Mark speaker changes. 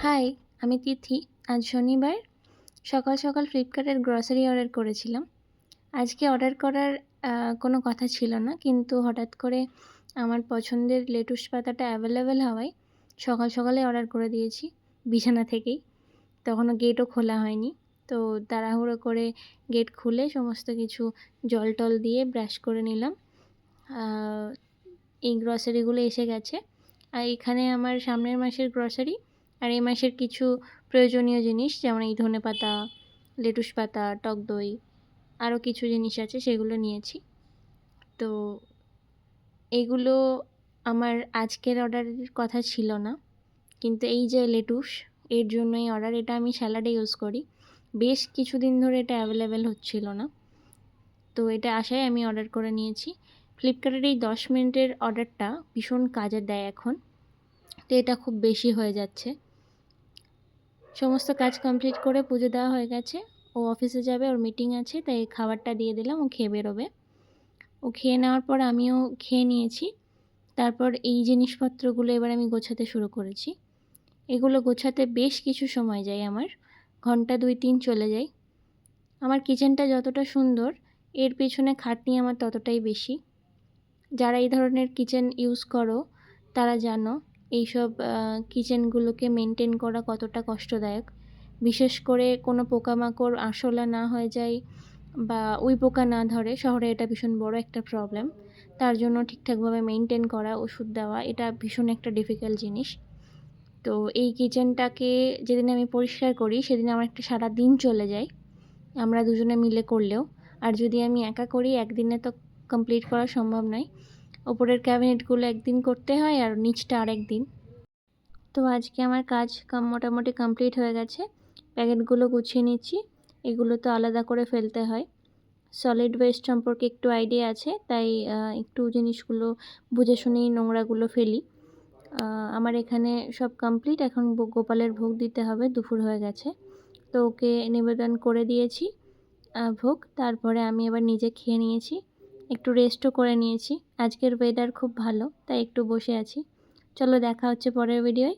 Speaker 1: High, আমি তিথি। আজ শনিবার সকাল সকাল ফ্লিপকার্টের গ্রসারি অর্ডার করেছিলাম। আজকে অর্ডার করার কোনো কথা ছিল না, কিন্তু হঠাৎ করে আমার পছন্দের লেটুস পাতাটা অ্যাভেলেবেল হওয়ায় সকাল সকালে অর্ডার করে দিয়েছি বিছানা থেকেই। তখনও গেটও খোলা হয়নি। তো তাড়াহুড়ো করে গেট খুলে সমস্ত কিছু জল টল দিয়ে ব্রাশ করে নিলাম। এই গ্রসারিগুলো এসে গেছে। আর এখানে আমার সামনের মাসের গ্রসারি আর এই মাসের কিছু প্রয়োজনীয় জিনিস, যেমন এই ধনেপাতা, লেটুস পাতা, টক দই, আরও কিছু জিনিস আছে, সেগুলো নিয়েছি। তো এইগুলো আমার আজকের অর্ডারের কথা ছিল না, কিন্তু এই যে লেটুস, এর জন্যই অর্ডার। এটা আমি স্যালাডে ইউজ করি। বেশ কিছুদিন ধরে এটা অ্যাভেলেবেল হচ্ছিল না, তো এটা আসায় আমি অর্ডার করে নিয়েছি। ফ্লিপকার্টের এই 10 মিনিটের অর্ডারটা ভীষণ কাজে দেয় এখন। তো এটা খুব বেশি হয়ে যাচ্ছে। সমস্ত কাজ কমপ্লিট করে পুজো দেওয়া হয়ে গেছে। ও অফিসে যাবে, ওর মিটিং আছে, তাই খাবারটা দিয়ে দিলাম, ও খেয়ে বেরোবে। ও খেয়ে নেওয়ার পর আমিও খেয়ে নিয়েছি। তারপর এই জিনিসপত্রগুলো এবার আমি গোছাতে শুরু করেছি। এগুলো গোছাতে বেশ কিছু সময় যায় আমার, ঘন্টা 2-3 চলে যায়। আমার কিচেনটা যতটা সুন্দর, এর পেছনে খাটনি আমার ততটাই বেশি। যারা এই ধরনের কিচেন ইউজ করো তারা জানো এইসব কিচেনগুলোকে মেনটেন করা কতটা কষ্টদায়ক। বিশেষ করে কোনো পোকামাকড় আরশোলা না হয়ে যায় বা উইপোকা না ধরে, শহরে এটা ভীষণ বড় একটা প্রবলেম। তার জন্য ঠিকঠাকভাবে মেনটেন করা, ওষুধ দেওয়া, এটা ভীষণ একটা ডিফিকাল্ট জিনিস। তো এই কিচেনটাকে যেদিন আমি পরিষ্কার করি সেদিন আমার একটা সারা দিন চলে যায়, আমরা দুজনে মিলে করলেও। আর যদি আমি একা করি একদিনে তো কমপ্লিট করা সম্ভব নয়। ওপরের ক্যাবিনেটগুলো একদিন করতে হয় আর নিচটা আরেক দিন। তো আজকে আমার কাজ মোটামুটি কমপ্লিট হয়ে গেছে। প্যাকেটগুলো গুছিয়ে নিচ্ছি। এগুলো তো আলাদা করে ফেলতে হয়। সলিড ওয়েস্ট সম্পর্কে একটু আইডিয়া আছে, তাই একটু জিনিসগুলো বুঝে শুনেই নোংরাগুলো ফেলি। আমার এখানে সব কমপ্লিট। এখন গোপালের ভোগ দিতে হবে, দুপুর হয়ে গেছে। তো ওকে নিবেদন করে দিয়েছি ভোগ। তারপরে আমি এবার নিজে খেয়ে নিয়েছি, একটু রেস্টও করে নিয়েছি। আজকের ওয়েদার খুব ভালো, তাই একটু বসে আছি। চলো, দেখা হচ্ছে পরের ভিডিওয়।